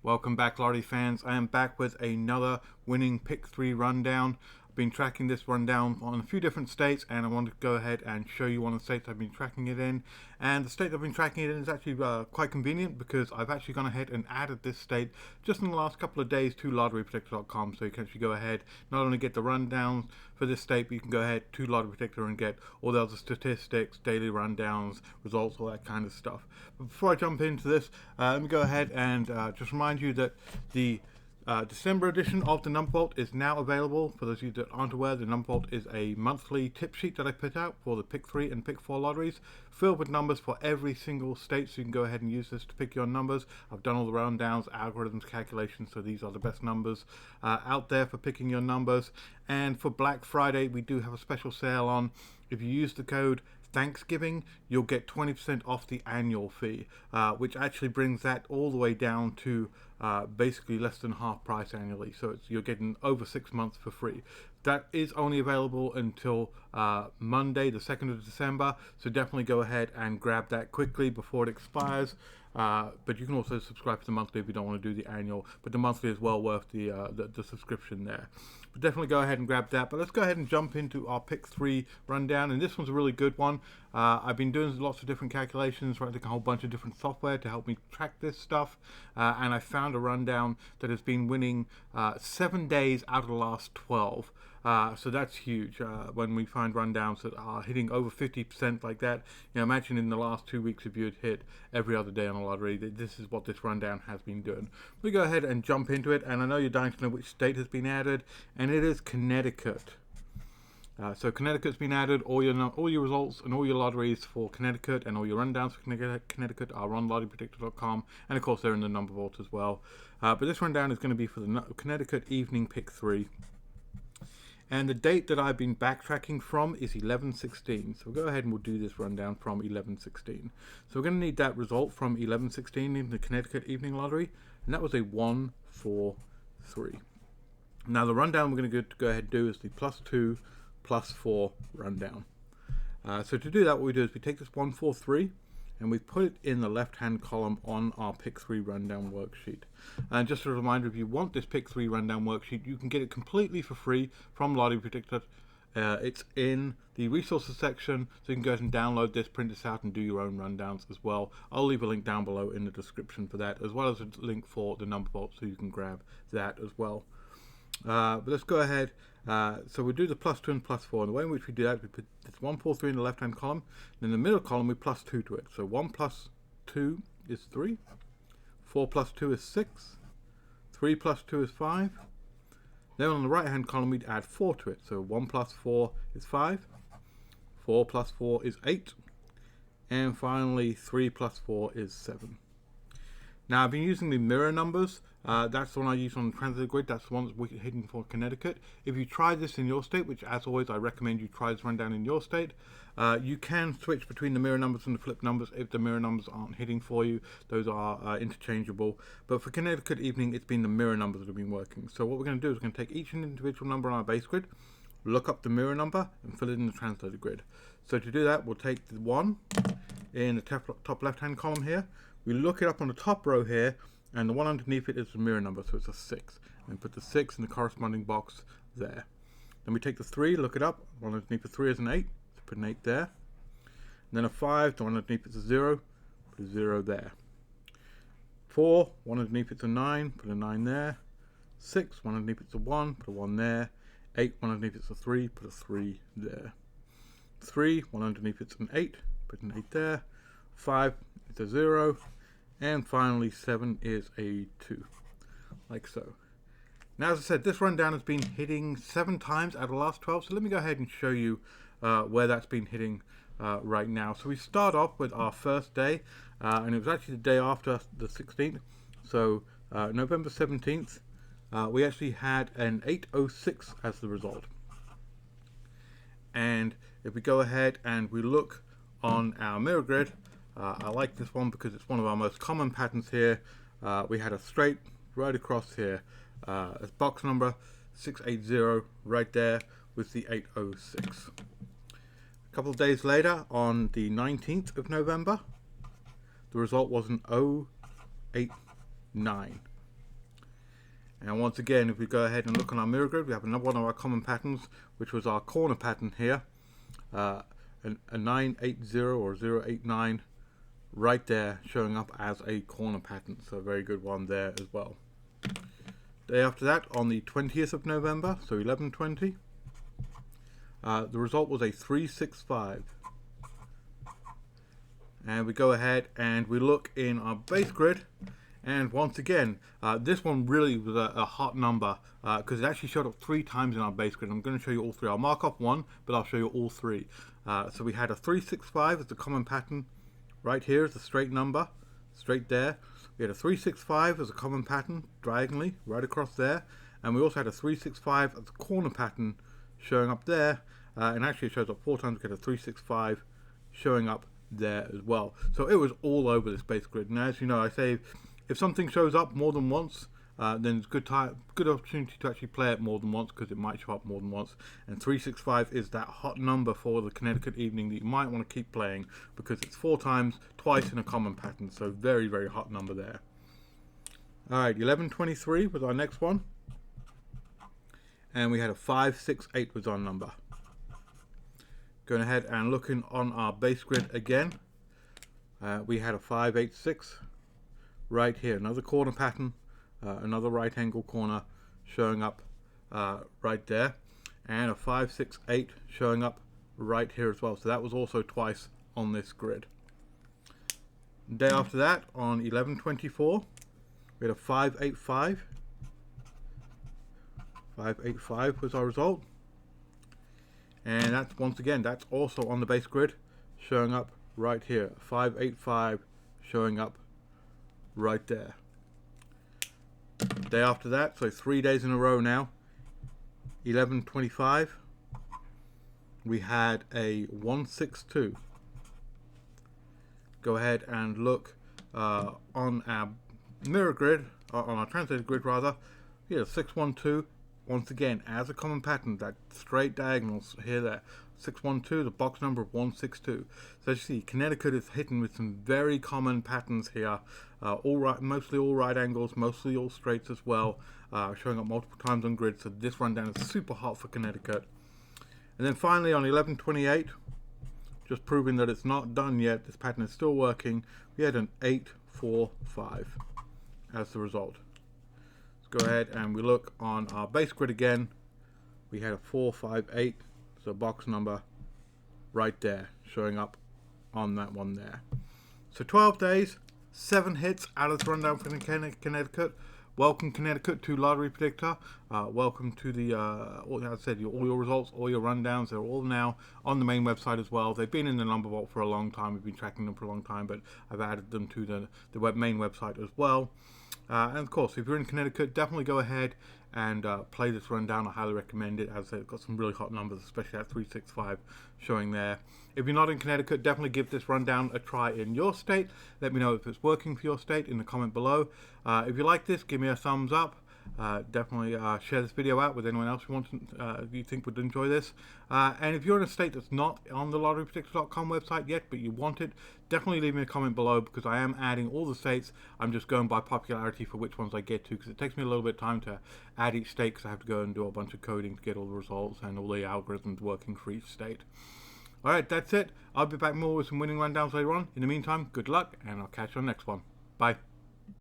Welcome back, Lottery fans. I am back with another winning pick 3 rundown. I've been tracking this rundown on a few different states, and I want to go ahead and show you one of the states I've been tracking it in. And the state I've been tracking it in is actually quite convenient, because I've actually gone ahead and added this state just in the last couple of days to lotterypredictor.com. So you can actually go ahead, not only get the rundowns for this state, but you can go ahead to Lottery Predictor and get all the other statistics, daily rundowns, results, all that kind of stuff. But before I jump into this, let me go ahead and just remind you that the December edition of the Number Vault is now available. For those of you that aren't aware, the Number Vault is a monthly tip sheet that I put out for the Pick 3 and Pick 4 lotteries, filled with numbers for every single state, so you can go ahead and use this to pick your numbers. I've done all the rundowns, algorithms, calculations, so these are the best numbers out there for picking your numbers. And for Black Friday, we do have a special sale on. If you use the code Thanksgiving, you'll get 20% off the annual fee, which actually brings that all the way down to basically less than half price annually. So you're getting over 6 months for free. That is only available until Monday, the 2nd of December. So definitely go ahead and grab that quickly before it expires. But you can also subscribe to the monthly if you don't want to do the annual. But the monthly is well worth the subscription there. But definitely go ahead and grab that. But let's go ahead and jump into our Pick 3 rundown. And this one's a really good one. I've been doing lots of different calculations, writing a whole bunch of different software to help me track this stuff. And I found a rundown that has been winning 7 days out of the last 12. So that's huge when we find rundowns that are hitting over 50% like that. You know, imagine in the last 2 weeks if you had hit every other day on a lottery. This is what this rundown has been doing. We go ahead and jump into it, and I know you're dying to know which state has been added, and it is Connecticut. So Connecticut's been added. All your results and all your lotteries for Connecticut and all your rundowns for Connecticut are on lotterypredictor.com, and of course they're in the Number Vault as well. But this rundown is going to be for the Connecticut Evening Pick 3. And the date that I've been backtracking from is 11/16. So we'll go ahead and we'll do this rundown from 11/16. So we're going to need that result from 11/16 in the Connecticut Evening Lottery, and that was a 1-4-3. Now the rundown we're going to go ahead and do is the +2 +4 rundown. So to do that, what we do is we take this 1-4-3 and we put it in the left-hand column on our Pick 3 rundown worksheet. And just a reminder, if you want this Pick 3 rundown worksheet, you can get it completely for free from Lottery Predictor. It's in the resources section, so you can go ahead and download this, print this out, and do your own rundowns as well. I'll leave a link down below in the description for that, as well as a link for the Number Vault, so you can grab that as well. But let's go ahead. So we'll do the +2 and +4. And the way in which we do that, we put this 1-4-3 in the left-hand column. And in the middle column, we +2 to it. So 1 + 2 is 3. 4 + 2 is 6. 3 + 2 is 5. Then on the right-hand column, we'd add 4 to it. So 1 + 4 is 5. 4 + 4 is 8. And finally, 3 + 4 is 7. Now I've been using the mirror numbers. That's the one I use on the translated grid. That's the one that's hidden for Connecticut. If you try this in your state, which as always I recommend you try this rundown in your state, you can switch between the mirror numbers and the flip numbers if the mirror numbers aren't hitting for you. Those are interchangeable. But for Connecticut Evening, it's been the mirror numbers that have been working. So what we're going to do is we're going to take each individual number on our base grid, look up the mirror number, and fill it in the translated grid. So to do that, we'll take the 1 in the top left-hand column here. We look it up on the top row here, and the one underneath it is the mirror number, so it's a 6. And put the 6 in the corresponding box there. Then we take the 3, look it up. The one underneath the 3 is an 8, so put an 8 there. And then a 5, the one underneath it's a 0, put a 0 there. 4, one underneath it's a 9, put a 9 there. 6, one underneath it's a 1, put a 1 there. 8, one underneath it's a 3, put a 3 there. 3, one underneath it's an 8, put an 8 there. 5, it's a 0. And finally 7 is a 2, like so. Now as I said, this rundown has been hitting 7 times out of the last 12, so let me go ahead and show you where that's been hitting right now. So we start off with our first day, and it was actually the day after the 16th, so November 17th, we actually had an 806 as the result. And if we go ahead and we look on our mirror grid, I like this one because it's one of our most common patterns here. We had a straight right across here. It's box number 680 right there with the 806. A couple of days later, on the 19th of November, the result was an 089. And once again, if we go ahead and look on our mirror grid, we have another one of our common patterns, which was our corner pattern here. A 980 or 089 right there showing up as a corner pattern. So a very good one there as well. Day after that, on the 20th of November, so 11/20, the result was a 365. And we go ahead and we look in our base grid, and once again, this one really was a hot number because it actually showed up 3 times in our base grid. I'm going to show you all 3. I'll mark off 1, but I'll show you all 3. So we had a 365 as the common pattern right here as a straight number, straight there. We had a 365 as a common pattern diagonally right across there, and we also had a 365 as a corner pattern showing up there, and actually it shows up 4 times. We had a 365 showing up there as well. So it was all over this base grid. And as you know, I say if something shows up more than once, then it's good opportunity to actually play it more than once, because it might show up more than once. And 365 is that hot number for the Connecticut evening that you might want to keep playing, because it's 4 times, twice in a common pattern. So very, very hot number there. Alright, 11/23 was our next one, and we had a 568 was our number. Going ahead and looking on our base grid again, we had a 586 right here, another corner pattern, another right angle corner showing up right there, and a 568 showing up right here as well. So that was also twice on this grid. The day after that, on 11/24, we had a 585. 585 was our result. And that's, once again, that's also on the base grid, showing up right here. 585 showing up right there. Day after that, so 3 days in a row now, 11/25, we had a 162. Go ahead and look on our mirror grid, on our translated grid rather. Here, 612. Once again, as a common pattern, that straight diagonals here, there, 612, the box number of 162. So as you see, Connecticut is hitting with some very common patterns here. All right, mostly all right angles, mostly all straights as well, showing up multiple times on grid. So this rundown is super hot for Connecticut. And then finally on 11/28, just proving that it's not done yet, this pattern is still working, we had an 845 as the result. Go ahead and we look on our base grid again. We had a 458, so box number right there showing up on that one there. So 12 days, 7 hits out of this rundown for Connecticut. Welcome, Connecticut, to Lottery Predictor. Welcome to the, as I said, all your results, all your rundowns, they're all now on the main website as well. They've been in the number vault for a long time. We've been tracking them for a long time, but I've added them to the main website as well. And of course, if you're in Connecticut, definitely go ahead and play this rundown. I highly recommend it. As I said, it's got some really hot numbers, especially that 365 showing there. If you're not in Connecticut, definitely give this rundown a try in your state. Let me know if it's working for your state in the comment below. If you like this, give me a thumbs up. Definitely share this video out with anyone else you think would enjoy this. And if you're in a state that's not on the lotterypredictor.com website yet, but you want it, definitely leave me a comment below, because I am adding all the states. I'm just going by popularity for which ones I get to, because it takes me a little bit of time to add each state, because I have to go and do a bunch of coding to get all the results and all the algorithms working for each state. Alright, that's it. I'll be back more with some winning rundowns later on. In the meantime, good luck, and I'll catch you on the next one. Bye.